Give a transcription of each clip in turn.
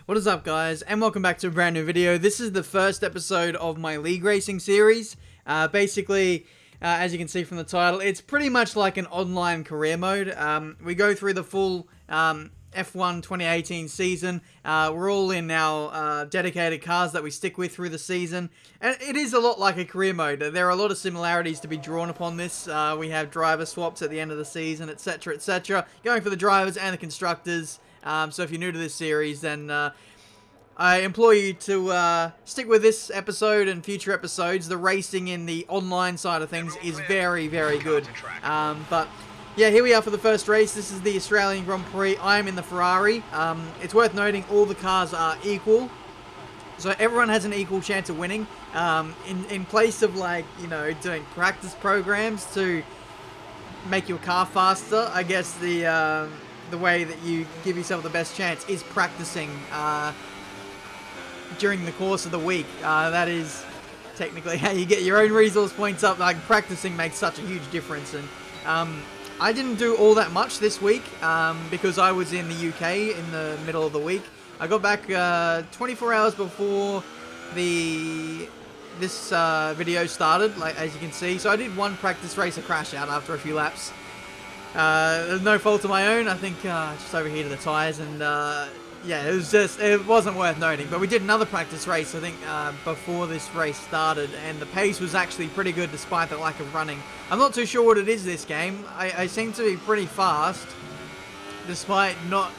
What is up, guys, and welcome back to a brand new video. This is the first episode of my league racing series. Basically, as you can see from the title, it's pretty much like an online career mode. We go through the full F1 2018 season. We're all in our dedicated cars that we stick with through the season, and it is a lot like a career mode. There are a lot of similarities to be drawn upon this. We have driver swaps at the end of the season, etc, etc, going for the drivers and the constructors. So if you're new to this series, then I implore you to stick with this episode and future episodes. The racing in the online side of things is very, very good. But yeah, here we are for the first race. This is the Australian Grand Prix. I am in the Ferrari. It's worth noting all the cars are equal, so everyone has an equal chance of winning. In place of, like, you know, doing practice programs to make your car faster, I guess the way that you give yourself the best chance is practicing during the course of the week. That is technically how you get your own resource points up. Like, practicing makes such a huge difference. And I didn't do all that much this week because I was in the UK in the middle of the week. I got back 24 hours before this video started, like, as you can see. So I did one practice race, a crash out after a few laps. There's no fault of my own. I think just overheated the tyres, and yeah, it wasn't worth noting. But we did another practice race, I think, before this race started, and the pace was actually pretty good despite the lack of running. I'm not too sure what it is this game. I seem to be pretty fast despite not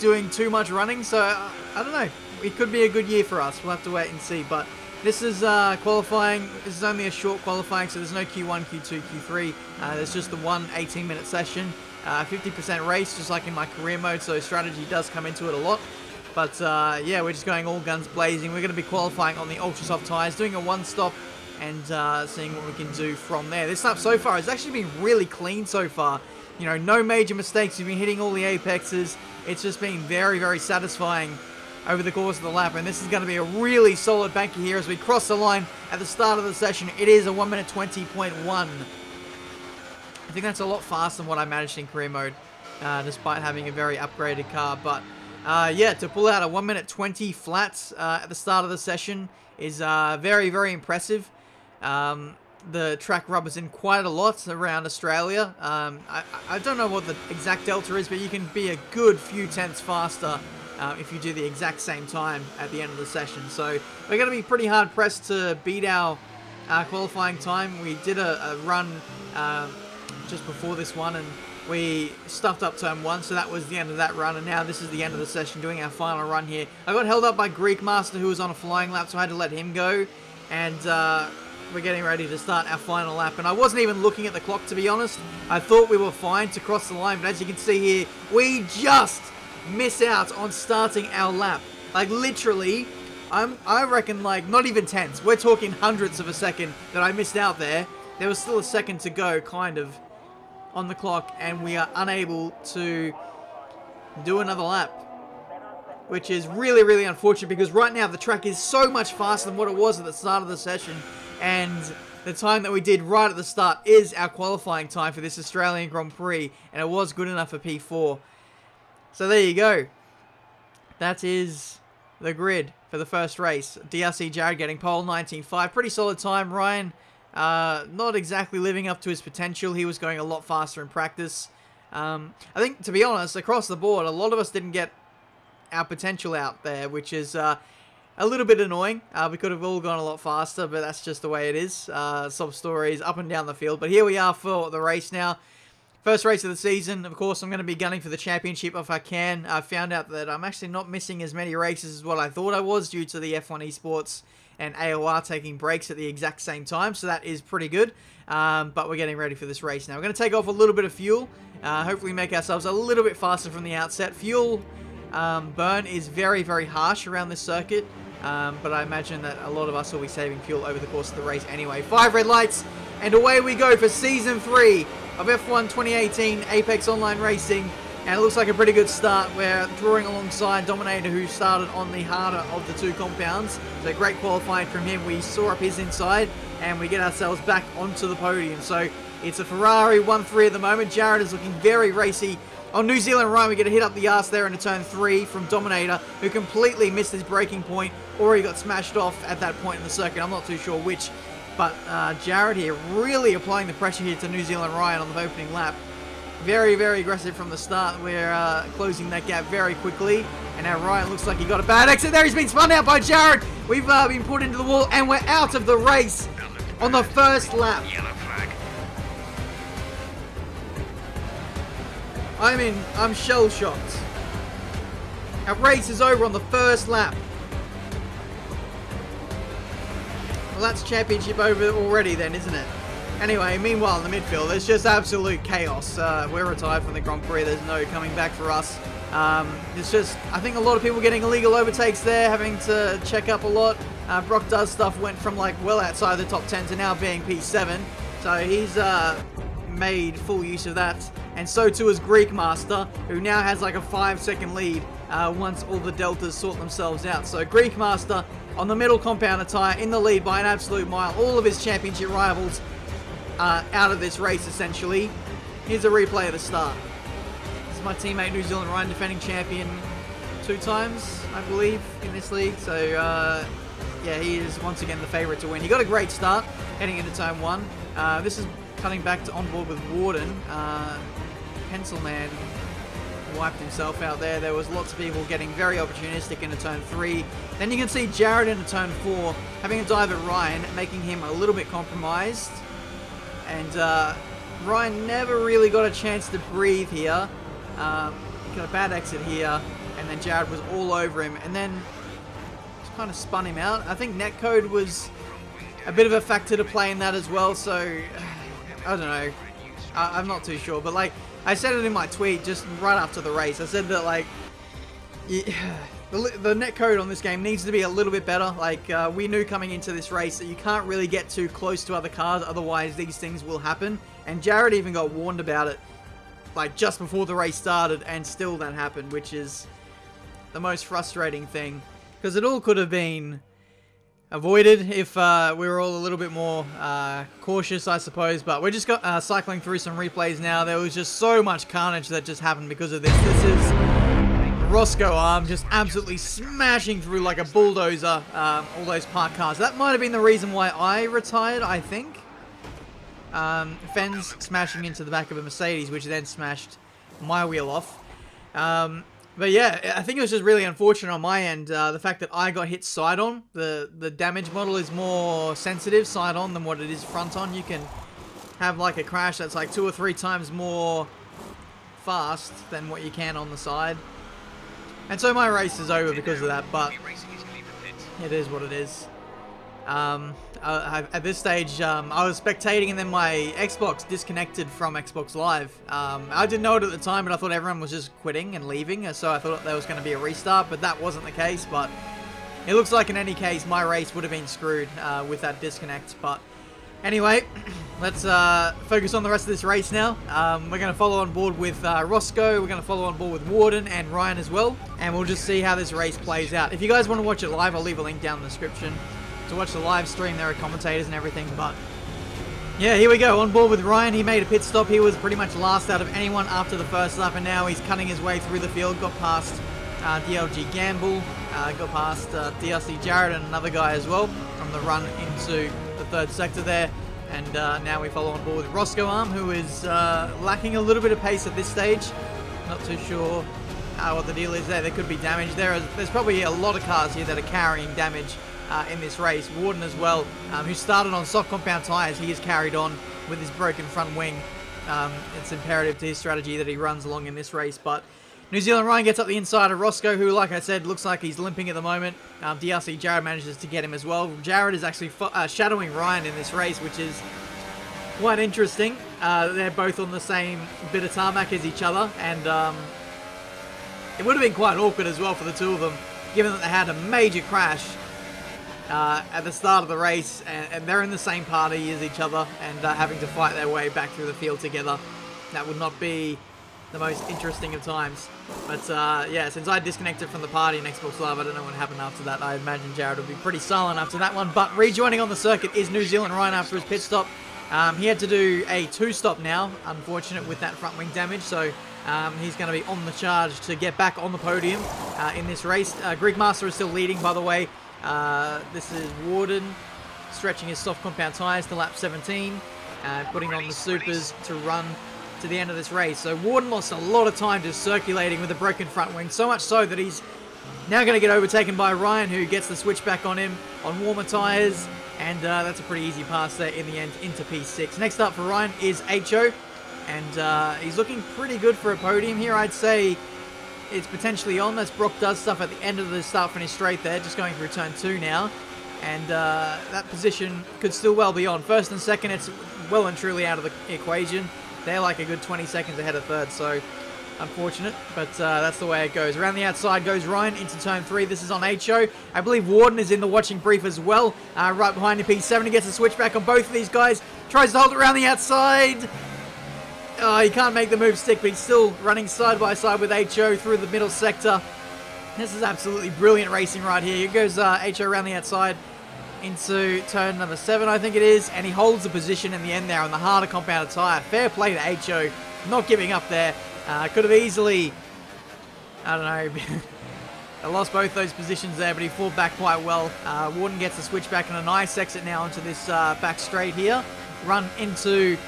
doing too much running, so I don't know. It could be a good year for us. We'll have to wait and see. But this is qualifying. This is only a short qualifying, so there's no Q1, Q2, Q3. There's just the one 18-minute session. 50% race, just like in my career mode, so strategy does come into it a lot. But yeah, we're just going all guns blazing. We're going to be qualifying on the ultra soft tyres, doing a one-stop, and seeing what we can do from there. This lap so far has actually been really clean so far. You know, no major mistakes. We've been hitting all the apexes. It's just been very, very satisfying over the course of the lap, and this is going to be a really solid banker here as we cross the line at the start of the session. It is a 1 minute 20.1. I think that's a lot faster than what I managed in career mode, despite having a very upgraded car. But yeah, to pull out a 1 minute 20 flats at the start of the session is very, very impressive. The track rubbers in quite a lot around Australia. I don't know what the exact delta is, but you can be a good few tenths faster if you do the exact same time at the end of the session. So we're going to be pretty hard pressed to beat our qualifying time. We did a run just before this one, and we stuffed up turn 1, so that was the end of that run, and now this is the end of the session, doing our final run here. I got held up by Greek Master, who was on a flying lap, so I had to let him go, and we're getting ready to start our final lap. And I wasn't even looking at the clock, to be honest. I thought we were fine to cross the line, but as you can see here, we just miss out on starting our lap. Like, literally, I reckon, like, not even tenths. We're talking hundredths of a second that I missed out there. There was still a second to go, kind of, on the clock, and we are unable to do another lap, which is really, really unfortunate, because right now the track is so much faster than what it was at the start of the session, and the time that we did right at the start is our qualifying time for this Australian Grand Prix, and it was good enough for P4. So there you go. That is the grid for the first race. DRC Jared getting pole, 19.5. Pretty solid time. Ryan, not exactly living up to his potential. He was going a lot faster in practice. I think, to be honest, across the board, a lot of us didn't get our potential out there, which is a little bit annoying. We could have all gone a lot faster, but that's just the way it is. Sob stories up and down the field. But here we are for the race now. First race of the season. Of course, I'm going to be gunning for the championship if I can. I found out that I'm actually not missing as many races as what I thought I was, due to the F1 Esports and AOR taking breaks at the exact same time, so that is pretty good. But we're getting ready for this race now. We're going to take off a little bit of fuel, hopefully make ourselves a little bit faster from the outset. Fuel burn is very, very harsh around this circuit, but I imagine that a lot of us will be saving fuel over the course of the race anyway. 5 red lights, and away we go for Season 3 of F1 2018 Apex Online Racing. And it looks like a pretty good start. We're drawing alongside Dominator, who started on the harder of the two compounds. So great qualifying from him. We saw up his inside, and we get ourselves back onto the podium. So it's a Ferrari 1-3 at the moment. Jared is looking very racy On New Zealand Ryan, we get a hit up the arse there into turn 3 from Dominator, who completely missed his braking point, or he got smashed off at that point in the circuit. I'm not too sure which, but Jared here really applying the pressure here to New Zealand Ryan on the opening lap. Very, very aggressive from the start. We're closing that gap very quickly, and now Ryan looks like he got a bad exit there. He's been spun out by Jared. We've been put into the wall, and we're out of the race on the first lap. I'm shell-shocked. Our race is over on the first lap. Well, that's championship over already then, isn't it? Anyway, meanwhile in the midfield, there's just absolute chaos. We're retired from the Grand Prix. There's no coming back for us. It's just, I think a lot of people getting illegal overtakes there, having to check up a lot. Brock Does Stuff went from like well outside the top 10 to now being P7. So he's made full use of that. And so too is Greek Master, who now has like a 5-second lead once all the deltas sort themselves out. So Greek Master on the middle compounder tyre in the lead by an absolute mile. All of his championship rivals out of this race essentially. Here's a replay of the start. This is my teammate New Zealand Ryan, defending champion 2 times, I believe, in this league. So yeah, he is once again the favourite to win. He got a great start heading into turn 1. This is cutting back to onboard with Warden. Pencil Man wiped himself out there. There was lots of people getting very opportunistic into turn 3. Then you can see Jared into turn 4 having a dive at Ryan, making him a little bit compromised. And Ryan never really got a chance to breathe here. Got a bad exit here, and then Jared was all over him, and then just kind of spun him out. I think netcode was a bit of a factor to play in that as well, so I don't know. I'm not too sure, but like I said it in my tweet just right after the race. I said that like the netcode on this game needs to be a little bit better. Like we knew coming into this race that you can't really get too close to other cars, otherwise these things will happen. And Jared even got warned about it like just before the race started, and still that happened, which is the most frustrating thing, because it all could have been avoided if we were all a little bit more cautious, I suppose. But we're just cycling through some replays now. There was just so much carnage that just happened because of this. This is Roscoe Arm just absolutely smashing through like a bulldozer all those parked cars. That might have been the reason why I retired, I think. Fens smashing into the back of a Mercedes, which then smashed my wheel off. But yeah, I think it was just really unfortunate on my end, the fact that I got hit side-on. The damage model is more sensitive side-on than what it is front-on. You can have like a crash that's like 2 or 3 times more fast than what you can on the side. And so my race is over because of that, but it is what it is. At this stage, I was spectating, and then my Xbox disconnected from Xbox Live. I didn't know it at the time, but I thought everyone was just quitting and leaving, so I thought there was going to be a restart, but that wasn't the case. But it looks like in any case, my race would have been screwed with that disconnect. But anyway, let's focus on the rest of this race now. We're going to follow on board with Roscoe, we're going to follow on board with Warden and Ryan as well, and we'll just see how this race plays out. If you guys want to watch it live, I'll leave a link down in the description to watch the live stream. There are commentators and everything. But yeah, here we go, on board with Ryan. He made a pit stop. He was pretty much last out of anyone after the first lap, and now he's cutting his way through the field. Got past DLG Gamble, got past DRC Jared and another guy as well from the run into the third sector there. And now we follow on board with Roscoe Arm, who is lacking a little bit of pace at this stage. Not too sure what the deal is there. There could be damage there. There's probably a lot of cars here that are carrying damage in this race. Warden as well, who started on soft compound tyres. He is carried on with his broken front wing. It's imperative to his strategy that he runs along in this race. But New Zealand Ryan gets up the inside of Roscoe, who, like I said, looks like he's limping at the moment. DRC Jared manages to get him as well. Jared is actually shadowing Ryan in this race, which is quite interesting. They're both on the same bit of tarmac as each other, and it would have been quite awkward as well for the two of them, given that they had a major crash at the start of the race, and they're in the same party as each other, and having to fight their way back through the field together. That would not be the most interesting of times. But yeah, since I disconnected from the party in Xbox Live, I don't know what happened after that. I imagine Jared would be pretty silent after that one. But rejoining on the circuit is New Zealand Ryan after his pit stop. He had to do a 2-stop now, unfortunate with that front wing damage, so He's going to be on the charge to get back on the podium in this race. Grigmaster is still leading, by the way. This is Warden stretching his soft compound tyres to lap 17, putting on the supers to run to the end of this race. So Warden lost a lot of time just circulating with a broken front wing, so much so that he's now going to get overtaken by Ryan, who gets the switch back on him on warmer tyres, and that's a pretty easy pass there in the end into P6. Next up for Ryan is HO, and he's looking pretty good for a podium here. I'd say it's potentially on. That's Brock does stuff at the end of the start-finish straight there, just going through turn 2 now, and that position could still well be on. First and second, it's well and truly out of the equation. They're like a good 20 seconds ahead of third, so unfortunate, but that's the way it goes. Around the outside goes Ryan into turn 3. This is on HO. I believe Warden is in the watching brief as well. Right behind him, P7. He gets a switch back on both of these guys. Tries to hold it around the outside. Oh, he can't make the move stick, but he's still running side by side with HO through the middle sector. This is absolutely brilliant racing right here. Here goes HO around the outside into turn number 7, I think it is, and he holds the position in the end there on the harder compounded tyre. Fair play to HO, not giving up there. Could have easily, I don't know, I lost both those positions there, but he fought back quite well. Warden gets the switch back and a nice exit now into this back straight here. Run into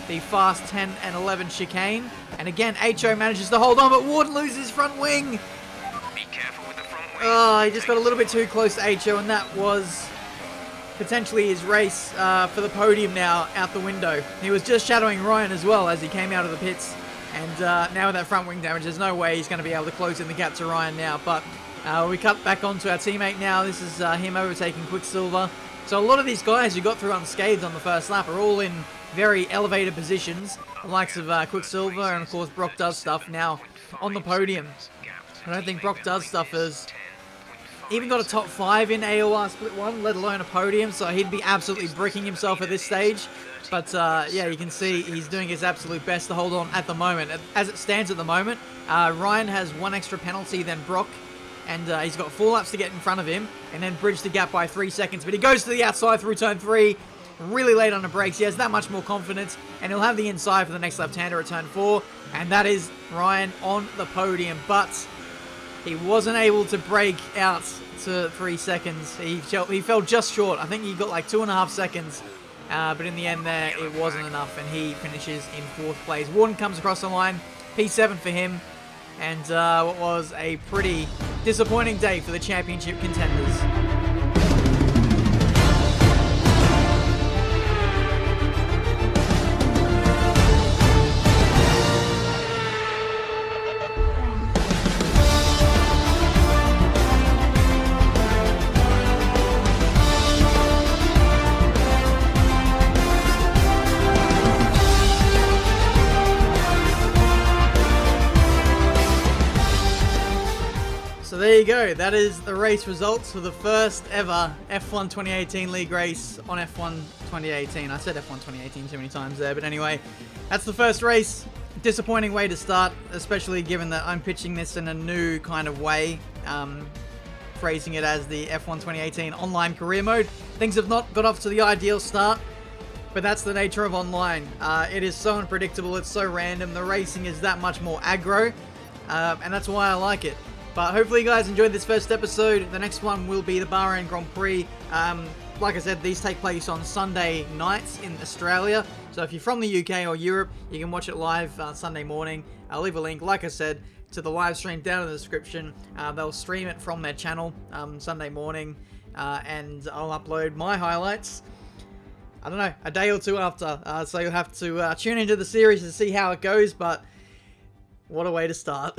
the fast 10 and 11 chicane. And again, HO manages to hold on, but Warden loses his front wing. Be careful with the front wing. Oh, he just got a little bit too close to HO, and that was potentially his race for the podium now out the window. He was just shadowing Ryan as well as he came out of the pits. And now with that front wing damage, there's no way he's going to be able to close in the gap to Ryan now. But we cut back onto our teammate now. This is him overtaking Quicksilver. So a lot of these guys who got through unscathed on the first lap are all in very elevated positions. The likes of Quicksilver and, of course, Brock Does Stuff now on the podium. I don't think Brock Does Stuff has even got a top 5 in AOR Split 1, let alone a podium. So he'd be absolutely bricking himself at this stage. But, yeah, you can see he's doing his absolute best to hold on at the moment. As it stands at the moment, Ryan has 1 extra penalty than Brock, and he's got 4 laps to get in front of him, and then bridge the gap by 3 seconds. But he goes to the outside through turn 3, really late on the brakes. He has that much more confidence, and he'll have the inside for the next left-hander at turn 4, and that is Ryan on the podium. But he wasn't able to break out to 3 seconds. He fell just short. I think he got like 2.5 seconds. But in the end there, it wasn't enough, and he finishes in 4th place. Warden comes across the line, P7 for him, and what was a pretty disappointing day for the championship contenders. So there you go, that is the race results for the first ever F1 2018 League race on F1 2018. I said F1 2018 too many times there, but anyway, that's the first race. Disappointing way to start, especially given that I'm pitching this in a new kind of way, phrasing it as the F1 2018 online career mode. Things have not got off to the ideal start, but that's the nature of online. It is so unpredictable, it's so random, the racing is that much more aggro, and that's why I like it. But hopefully you guys enjoyed this first episode. The next one will be the Bahrain Grand Prix. Like I said, these take place on Sunday nights in Australia. So if you're from the UK or Europe, you can watch it live Sunday morning. I'll leave a link, like I said, to the live stream down in the description. They'll stream it from their channel Sunday morning. And I'll upload my highlights, I don't know, a day or two after. So you'll have to tune into the series to see how it goes. But what a way to start.